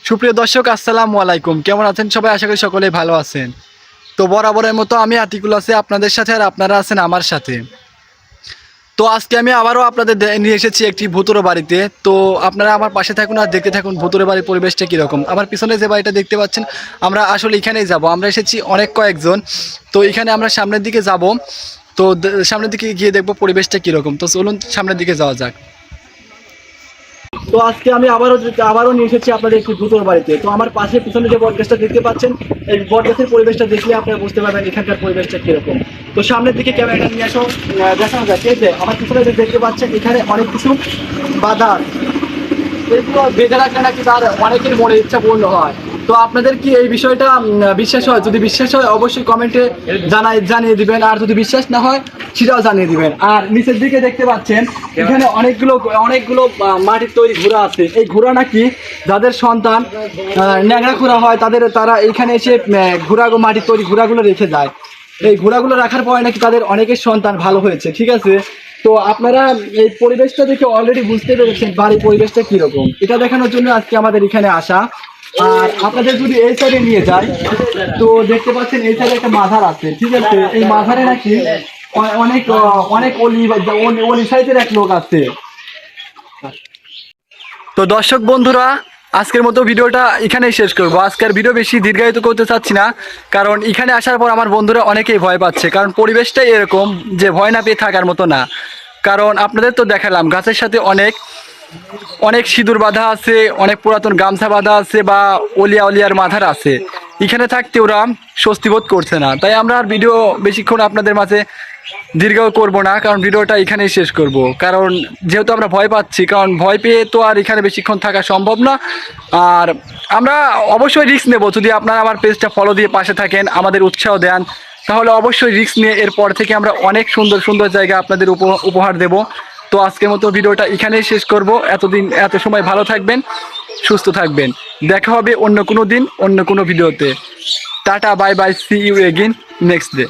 সুপ্রিয় দর্শক, আসসালামু আলাইকুম। কেমন আছেন সবাই? আশা করি সকলেই ভালো আছেন। তো বরাবরের মতো আমি আতিকুল আছি আপনাদের সাথে, আর আপনারা আছেন আমার সাথে। তো আজকে আমি আবারও আপনাদের নিয়ে এসেছি একটি ভুতুড়ে বাড়িতে। তো আপনারা আমার পাশে থাকুন আর দেখতে থাকুন ভুতুড়ে বাড়ির পরিবেশটা কীরকম। আমার পিছনে যে বাড়িটা দেখতে পাচ্ছেন, আমরা আসলে এখানেই যাব। আমরা এসেছি অনেক কয়েকজন। তো এখানে আমরা সামনের দিকে যাব। তো সামনের দিকে গিয়ে দেখবো পরিবেশটা কীরকম। তো চলুন সামনের দিকে যাওয়া যাক। তো আজকে আমি আবারও নিয়ে এসেছি আপনাদের একটি ভূতের বাড়িতে। তো আমার পাশে পিছনে যে বটগাছটা দেখতে পাচ্ছেন, এই বটগাছের পরিবেশটা দেখলে আপনারা বুঝতে পারবেন এখানকার পরিবেশটা কিরকম। তো সামনের দিকে ক্যামেরাটা নিয়ে আসো, দেখানো যায়। এই যে আমার পিছনে যে দেখতে পাচ্ছেন, এখানে অনেক কিছু বাধা, এগুলো বেঁধে রাখলে নাকি তার অনেকের মনে ইচ্ছা পূর্ণ হয়। তো আপনাদের কি এই বিষয়টা বিশ্বাস হয়? যদি বিশ্বাস হয় অবশ্যই কমেন্টে জানিয়ে দিবেন, আর যদি বিশ্বাস না হয় সেটাও জানিয়ে দিবেন। আর নিচের দিকে দেখতে পাচ্ছেন এখানে অনেকগুলো মাটির তৈরি ঘোড়া আছে। এই ঘোড়া নাকি যাদের সন্তান ন্যাংরা ঘোড়া হয় তারা এইখানে এসে মাটির তৈরি ঘোড়াগুলো রেখে যায়। এই ঘোড়াগুলো রাখার পরে নাকি তাদের অনেকের সন্তান ভালো হয়েছে। ঠিক আছে, তো আপনারা এই পরিবেশটা দেখে অলরেডি বুঝতে পেরেছেন বাড়ির পরিবেশটা কিরকম। এটা দেখানোর জন্য আজকে আমাদের এখানে আসা। আর আপনাদের যদি এই সাইডে নিয়ে যায়, তো দেখতে পাচ্ছেন এই সাইডে একটা মাজার আছে। ঠিক আছে, এই মাজারে নাকি অনেক অনেক অলি সাইজের এক লোক আছে। তো দর্শক বন্ধুরা, আজকের মতো ভিডিওটা এখানেই শেষ করবো। আজকের ভিডিও বেশি দীর্ঘায়িত করতে চাচ্ছি না, কারণ এখানে আসার পর আমার বন্ধুরা অনেকেই ভয় পাচ্ছে। কারণ পরিবেশটাই এরকম যে ভয় না পেয়ে থাকার মতো না। কারণ আপনাদের তো দেখালাম গাছের সাথে অনেক অনেক সিঁদুর বাঁধা আছে, অনেক পুরাতন গামছা বাঁধা আছে, বা অলিয়ার মাথার আছে। এখানে থাকতে ওরা স্বস্তি বোধ করছে না। তাই আমরা আর ভিডিও বেশিক্ষণ আপনাদের মাঝে দীর্ঘ করব না, কারণ ভিডিওটা এখানেই শেষ করব। কারণ যেহেতু আমরা ভয় পাচ্ছি, কারণ ভয় পেয়ে তো আর এখানে বেশিক্ষণ থাকা সম্ভব না। আর আমরা অবশ্যই রিস্ক নেব। যদি আপনারা আমার পেজটা ফলো দিয়ে পাশে থাকেন, আমাদের উৎসাহ দেন, তাহলে অবশ্যই রিস্ক নিয়ে এরপর থেকে আমরা অনেক সুন্দর সুন্দর জায়গা আপনাদের উপহার দেব। তো আজকের মতো ভিডিওটা এখানেই শেষ করব। এত সময় ভালো থাকবেন, সুস্থ থাকবেন। দেখা হবে অন্য কোনো দিন, অন্য কোনো ভিডিওতে। Tata, bye bye, see you again next day.